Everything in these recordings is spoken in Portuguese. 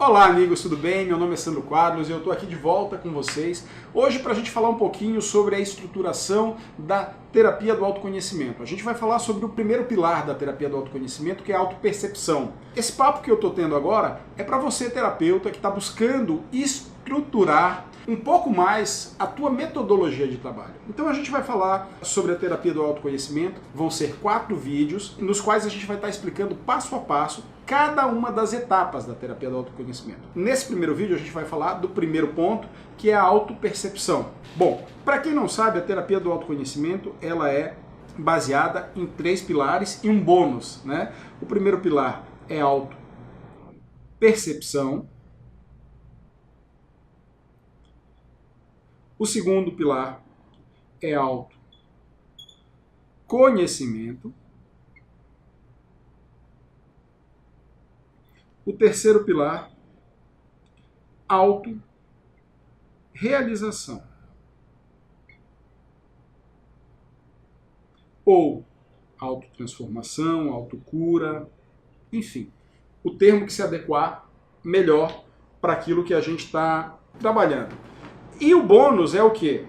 Olá amigos, tudo bem? Meu nome é Sandro Quadros e eu estou aqui de volta com vocês hoje para a gente falar um pouquinho sobre a estruturação da terapia do autoconhecimento. A gente vai falar sobre o primeiro pilar da terapia do autoconhecimento, que é a autopercepção. Esse papo que eu estou tendo agora é para você, terapeuta, que está buscando estruturar um pouco mais a tua metodologia de trabalho. Então a gente vai falar sobre a terapia do autoconhecimento, vão ser 4 vídeos, nos quais a gente vai estar explicando passo a passo cada uma das etapas da terapia do autoconhecimento. Nesse primeiro vídeo a gente vai falar do primeiro ponto, que é a autopercepção. Bom, para quem não sabe, a terapia do autoconhecimento ela é baseada em 3 pilares e um bônus, né? O primeiro pilar é a autopercepção. O segundo pilar é autoconhecimento. O terceiro pilar, autorrealização. Ou autotransformação, autocura, enfim. O termo que se adequar melhor para aquilo que a gente está trabalhando. E o bônus é o quê?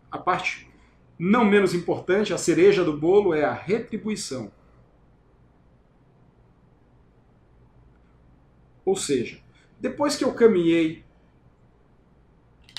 A parte não menos importante, a cereja do bolo, é a retribuição. Ou seja, depois que eu caminhei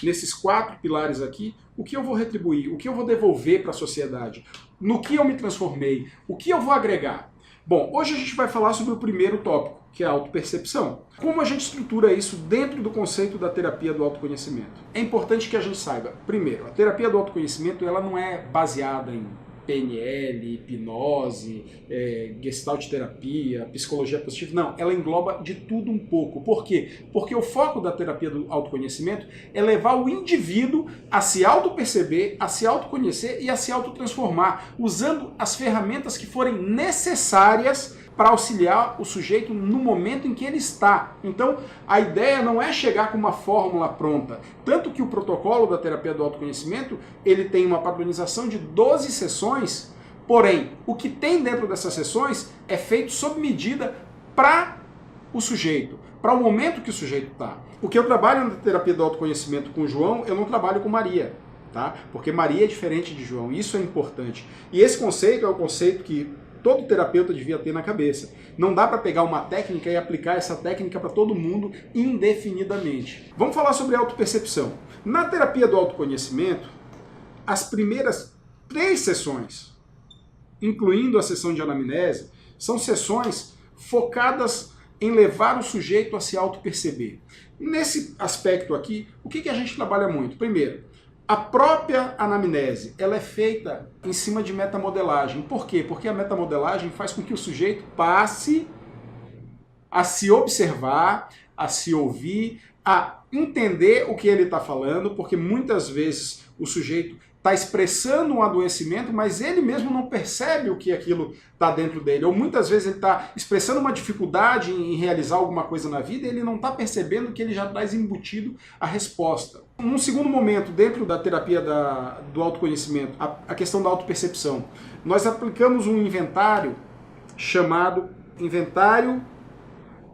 nesses 4 pilares aqui, o que eu vou retribuir? O que eu vou devolver para a sociedade? No que eu me transformei? O que eu vou agregar? Bom, hoje a gente vai falar sobre o primeiro tópico, que é a autopercepção. Como a gente estrutura isso dentro do conceito da terapia do autoconhecimento? É importante que a gente saiba, primeiro, a terapia do autoconhecimento ela não é baseada em PNL, hipnose, gestalt terapia, psicologia positiva. Não, ela engloba de tudo um pouco. Por quê? Porque o foco da terapia do autoconhecimento é levar o indivíduo a se autoperceber, a se autoconhecer e a se autotransformar, usando as ferramentas que forem necessárias para auxiliar o sujeito no momento em que ele está. Então, a ideia não é chegar com uma fórmula pronta. Tanto que o protocolo da terapia do autoconhecimento, ele tem uma padronização de 12 sessões, porém, o que tem dentro dessas sessões é feito sob medida para o sujeito, para o momento que o sujeito está. O que eu trabalho na terapia do autoconhecimento com o João, eu não trabalho com Maria. Tá? Porque Maria é diferente de João, isso é importante. E esse conceito é o conceito que todo terapeuta devia ter na cabeça. Não dá para pegar uma técnica e aplicar essa técnica para todo mundo indefinidamente. Vamos falar sobre autopercepção. Na terapia do autoconhecimento, as primeiras 3 sessões, incluindo a sessão de anamnese, são sessões focadas em levar o sujeito a se autoperceber. Nesse aspecto aqui, o que a gente trabalha muito? Primeiro, a própria anamnese, ela é feita em cima de metamodelagem. Por quê? Porque a metamodelagem faz com que o sujeito passe a se observar, a se ouvir, a entender o que ele está falando, porque muitas vezes o sujeito está expressando um adoecimento, mas ele mesmo não percebe o que aquilo está dentro dele. Ou muitas vezes ele está expressando uma dificuldade em realizar alguma coisa na vida e ele não está percebendo que ele já traz embutido a resposta. Num segundo momento, dentro da terapia do autoconhecimento, a questão da autopercepção, nós aplicamos um inventário chamado Inventário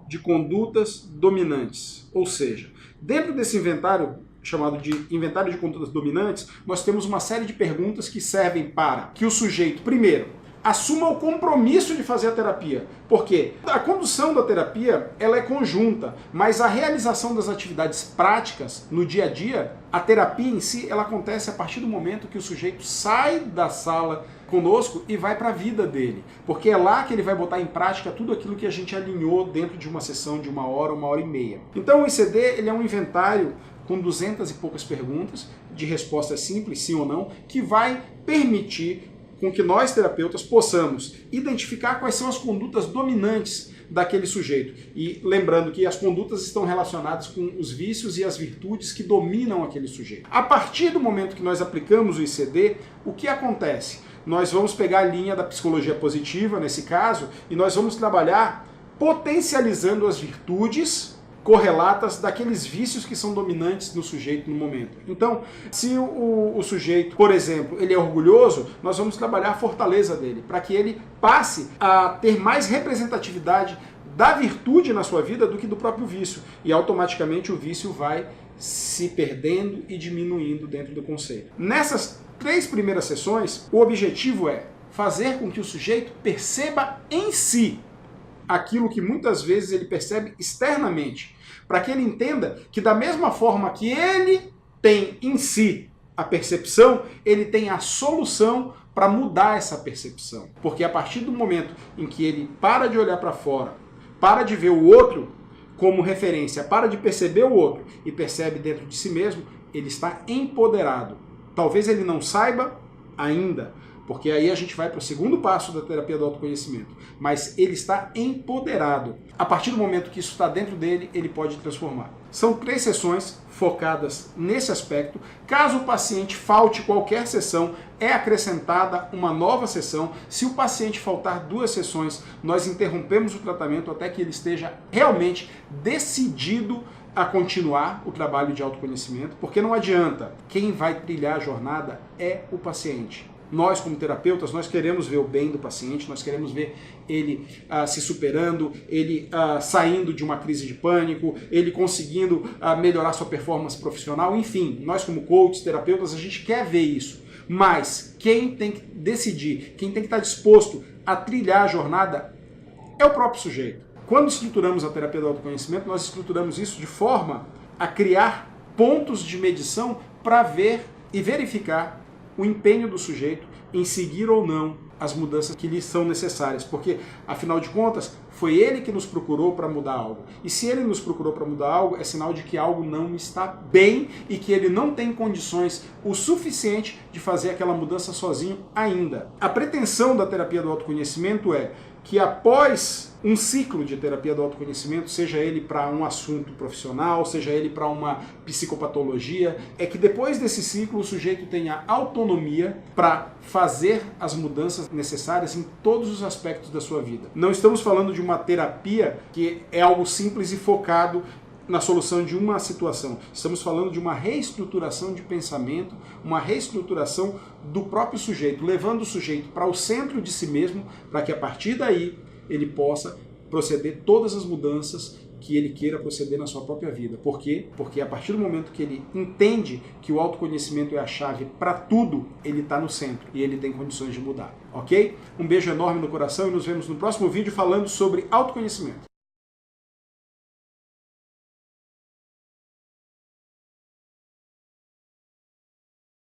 de Condutas Dominantes. Ou seja, dentro desse inventário, chamado de Inventário de Condutas Dominantes, nós temos uma série de perguntas que servem para que o sujeito, primeiro, assuma o compromisso de fazer a terapia. Por quê? A condução da terapia ela é conjunta, mas a realização das atividades práticas no dia a dia, a terapia em si, ela acontece a partir do momento que o sujeito sai da sala conosco e vai para a vida dele. Porque é lá que ele vai botar em prática tudo aquilo que a gente alinhou dentro de uma sessão de 1 hora e meia. Então o ICD ele é um inventário com 200 e poucas perguntas, de resposta simples, sim ou não, que vai permitir com que nós, terapeutas, possamos identificar quais são as condutas dominantes daquele sujeito. E lembrando que as condutas estão relacionadas com os vícios e as virtudes que dominam aquele sujeito. A partir do momento que nós aplicamos o ICD, o que acontece? Nós vamos pegar a linha da psicologia positiva, nesse caso, e nós vamos trabalhar potencializando as virtudes correlatas daqueles vícios que são dominantes no sujeito no momento. Então, se o sujeito, por exemplo, ele é orgulhoso, nós vamos trabalhar a fortaleza dele, para que ele passe a ter mais representatividade da virtude na sua vida do que do próprio vício. E automaticamente o vício vai se perdendo e diminuindo dentro do conceito. Nessas 3 primeiras sessões, o objetivo é fazer com que o sujeito perceba em si aquilo que muitas vezes ele percebe externamente, para que ele entenda que da mesma forma que ele tem em si a percepção, ele tem a solução para mudar essa percepção. Porque a partir do momento em que ele para de olhar para fora, para de ver o outro como referência, para de perceber o outro e percebe dentro de si mesmo, ele está empoderado. Talvez ele não saiba ainda, porque aí a gente vai para o segundo passo da terapia do autoconhecimento. Mas ele está empoderado. A partir do momento que isso está dentro dele, ele pode transformar. São 3 sessões focadas nesse aspecto. Caso o paciente falte qualquer sessão, é acrescentada uma nova sessão. Se o paciente faltar 2 sessões, nós interrompemos o tratamento até que ele esteja realmente decidido a continuar o trabalho de autoconhecimento, porque não adianta. Quem vai trilhar a jornada é o paciente. Nós, como terapeutas, nós queremos ver o bem do paciente, nós queremos ver ele se superando, ele saindo de uma crise de pânico, ele conseguindo melhorar sua performance profissional, enfim, nós como coaches, terapeutas, a gente quer ver isso. Mas quem tem que decidir, quem tem que estar disposto a trilhar a jornada é o próprio sujeito. Quando estruturamos a terapia do autoconhecimento, nós estruturamos isso de forma a criar pontos de medição para ver e verificar o empenho do sujeito em seguir ou não as mudanças que lhe são necessárias, porque, afinal de contas, foi ele que nos procurou para mudar algo. E se ele nos procurou para mudar algo, é sinal de que algo não está bem e que ele não tem condições o suficiente de fazer aquela mudança sozinho ainda. A pretensão da terapia do autoconhecimento é que após um ciclo de terapia do autoconhecimento, seja ele para um assunto profissional, seja ele para uma psicopatologia, é que depois desse ciclo o sujeito tenha autonomia para fazer as mudanças necessárias em todos os aspectos da sua vida. Não estamos falando de uma terapia que é algo simples e focado na solução de uma situação. Estamos falando de uma reestruturação de pensamento, uma reestruturação do próprio sujeito, levando o sujeito para o centro de si mesmo, para que a partir daí ele possa proceder todas as mudanças que ele queira proceder na sua própria vida. Por quê? Porque a partir do momento que ele entende que o autoconhecimento é a chave para tudo, ele está no centro e ele tem condições de mudar. Ok? Um beijo enorme no coração e nos vemos no próximo vídeo falando sobre autoconhecimento.